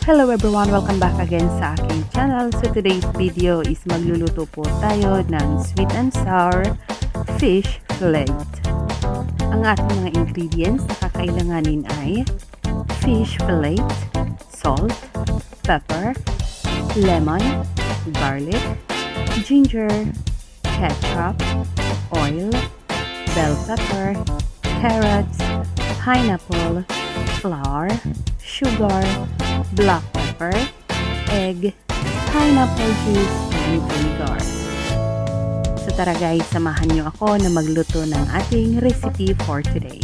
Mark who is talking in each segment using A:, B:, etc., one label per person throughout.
A: Hello everyone! Welcome back again sa aking channel. So today's video is magluluto po tayo ng sweet and sour fish fillet. Ang ating mga ingredients na kakailanganin ay fish fillet, salt, pepper, lemon, garlic, ginger, ketchup, oil, bell pepper, carrots, pineapple, flour, sugar, black pepper, egg, pineapple juice, and vinegar. So tara guys, samahan nyo ako na magluto ng ating recipe for today.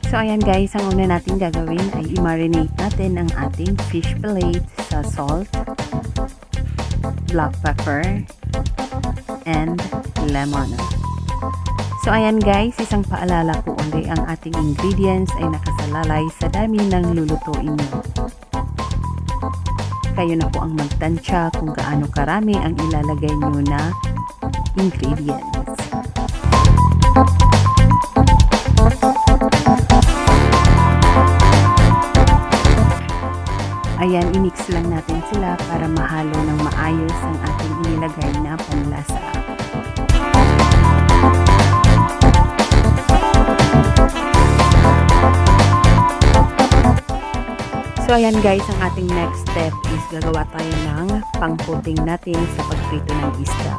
A: So ayan guys, ang una natin gagawin ay i-marinate natin ang ating fish fillet sa salt, black pepper, and lemon. So ayan guys, isang paalala po ulit, ang ating ingredients ay nakasalalay sa dami ng lulutuin nyo. Kayo na po ang magtansya kung gaano karami ang ilalagay nyo na ingredients. Ayan, i-mix lang natin sila para mahalo ng maayos ang ating inilagay na panlasa. So ayan guys, ang ating next step is gagawa tayo ng pang-coating natin sa pagprito ng isda.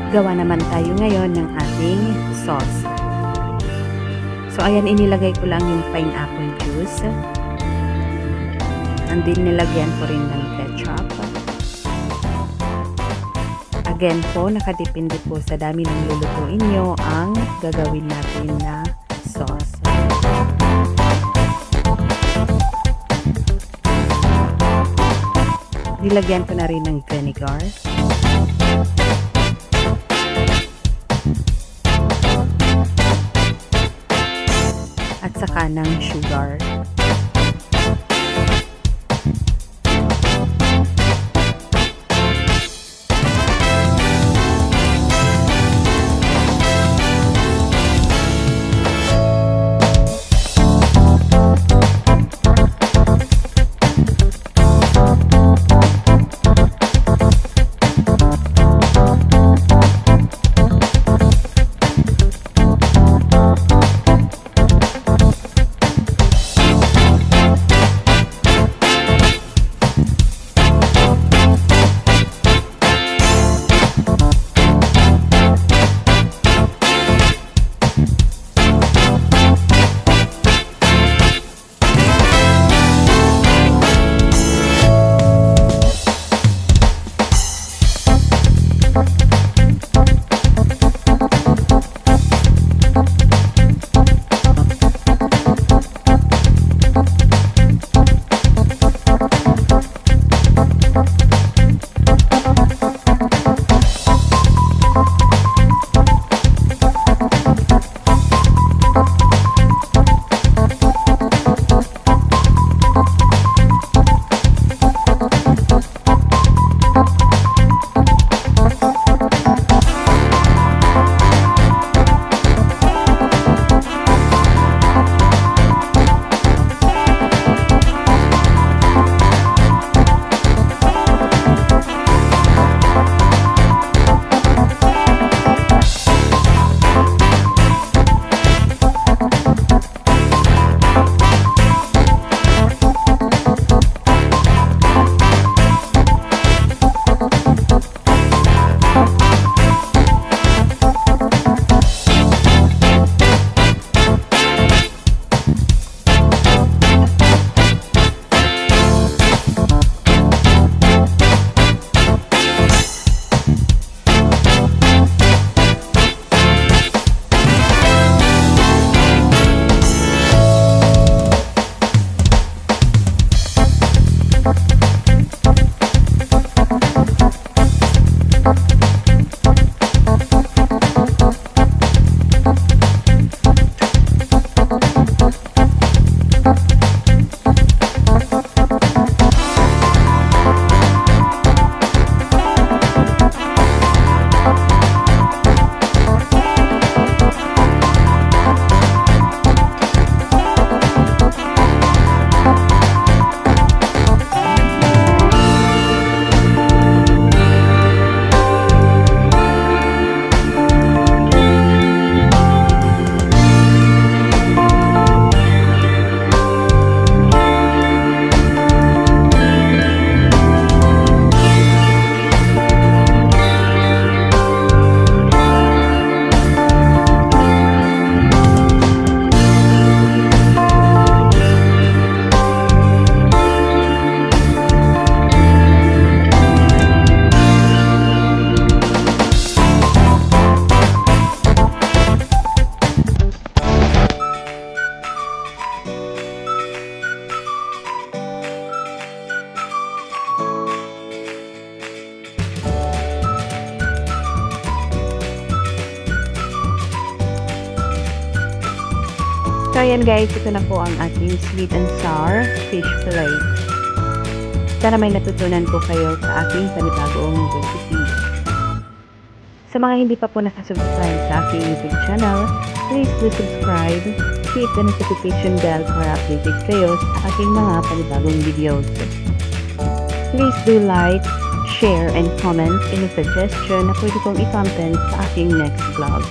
A: Gawa naman tayo ngayon ng ating sauce. So ayan, inilagay ko lang yung pineapple juice. And then nilagyan ko rin ng ketchup. Again po, nakadepende po sa dami ng lulutuin nyo ang gagawin natin na sauce. Nilagyan ko na rin ng vinegar. At saka ng sugar. So ayan guys, ito na po ang ating sweet and sour fish fillet. Sana may natutunan po kayo sa aking panibagong recipe. Sa mga hindi pa po nakasubscribe sa aking YouTube channel, please do subscribe, hit the notification bell para updated kayo sa aking mga panibagong videos. Please do like, share, and comment any suggestion na pwede kong i-content sa aking next vlog.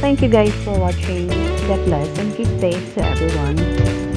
A: Thank you guys for watching. God bless and keep safe to everyone.